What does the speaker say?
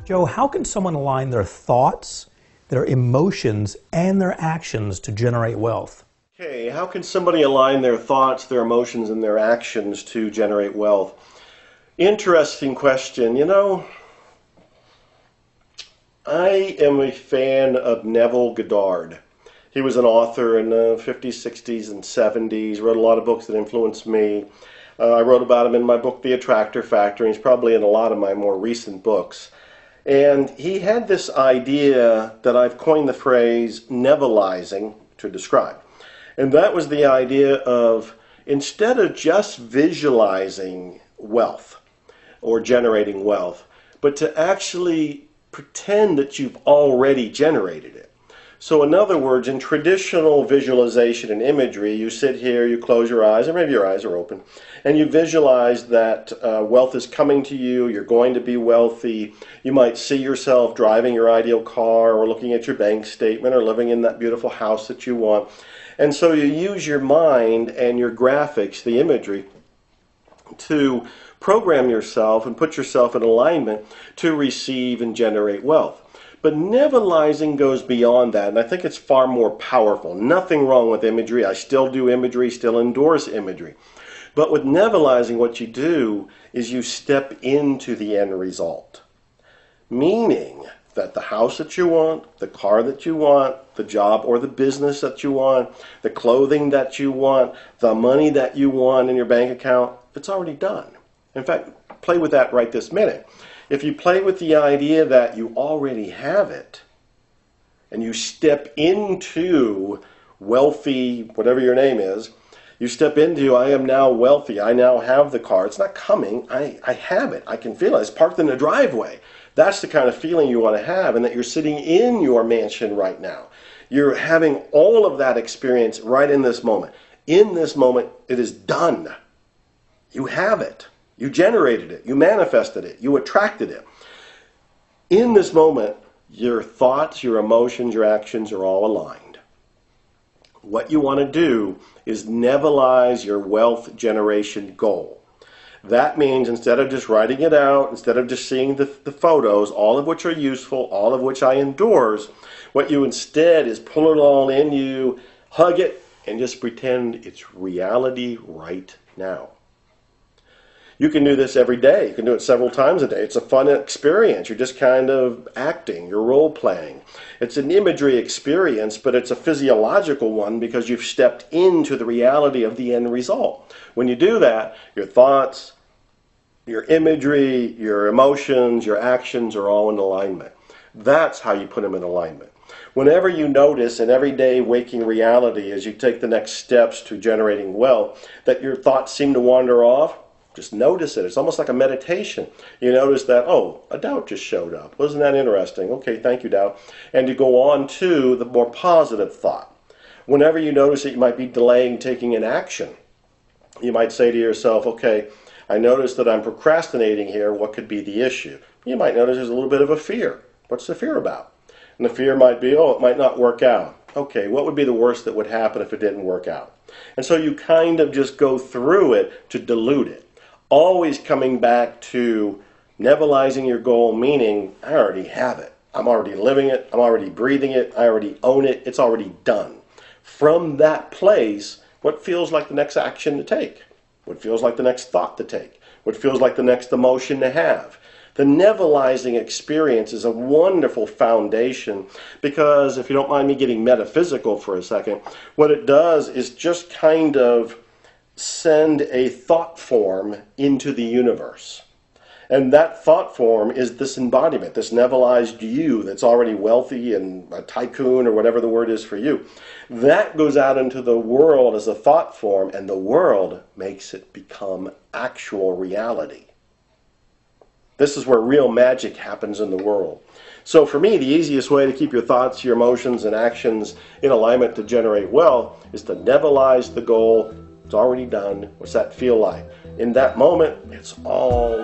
Joe, how can someone align their thoughts, their emotions, and their actions to generate wealth? Okay, how can somebody align their thoughts, their emotions, and their actions to generate wealth? Interesting question. You know, I am a fan of Neville Goddard. He was an author in the 50s, 60s, and 70s, wrote a lot of books that influenced me. I wrote about him in my book, The Attractor Factor, and he's probably in a lot of my more recent books. And he had this idea that I've coined the phrase Nevilleizing to describe. And that was the idea of, instead of just visualizing wealth or generating wealth, but to actually pretend that you've already generated it. So in other words, in traditional visualization and imagery, you sit here, you close your eyes, or maybe your eyes are open, and you visualize that wealth is coming to you, you're going to be wealthy. You might see yourself driving your ideal car, or looking at your bank statement, or living in that beautiful house that you want. And so you use your mind and your graphics, the imagery, to program yourself and put yourself in alignment to receive and generate wealth. But Nevilleizing goes beyond that, and I think it's far more powerful. Nothing wrong with imagery. I still do imagery, still endorse imagery. But with Nevilleizing, what you do is you step into the end result. Meaning that the house that you want, the car that you want, the job or the business that you want, the clothing that you want, the money that you want in your bank account, it's already done. In fact, play with that right this minute. If you play with the idea that you already have it, and you step into wealthy, whatever your name is, you step into, I am now wealthy, I now have the car. It's not coming, I have it, I can feel it. It's parked in the driveway. That's the kind of feeling you want to have, and that you're sitting in your mansion right now. You're having all of that experience right in this moment. In this moment, it is done. You have it. You generated it. You manifested it. You attracted it. In this moment, your thoughts, your emotions, your actions are all aligned. What you want to do is Nevilleize your wealth generation goal. That means instead of just writing it out, instead of just seeing the photos, all of which are useful, all of which I endorse, what you instead is pull it all in you, hug it, and just pretend it's reality right now. You can do this every day. You can do it several times a day. It's a fun experience. You're just kind of acting. You're role-playing. It's an imagery experience, but it's a physiological one because you've stepped into the reality of the end result. When you do that, your thoughts, your imagery, your emotions, your actions are all in alignment. That's how you put them in alignment. Whenever you notice in everyday waking reality as you take the next steps to generating wealth that your thoughts seem to wander off, just notice it. It's almost like a meditation. You notice that, oh, a doubt just showed up. Wasn't that interesting? Okay, thank you, doubt. And you go on to the more positive thought. Whenever you notice that you might be delaying taking an action, you might say to yourself, okay, I notice that I'm procrastinating here. What could be the issue? You might notice there's a little bit of a fear. What's the fear about? And the fear might be, oh, it might not work out. Okay, what would be the worst that would happen if it didn't work out? And so you kind of just go through it to dilute it. Always coming back to Nevilleizing your goal, meaning I already have it. I'm already living it. I'm already breathing it. I already own it. It's already done. From that place, what feels like the next action to take? What feels like the next thought to take? What feels like the next emotion to have? The Nevilleizing experience is a wonderful foundation because, if you don't mind me getting metaphysical for a second, what it does is just kind of send a thought form into the universe. And that thought form is this embodiment, this Nevilleized you that's already wealthy and a tycoon or whatever the word is for you. That goes out into the world as a thought form, and the world makes it become actual reality. This is where real magic happens in the world. So for me, the easiest way to keep your thoughts, your emotions, and actions in alignment to generate wealth is to Nevilleize the goal, It's already done. What's that feel like? In that moment, it's all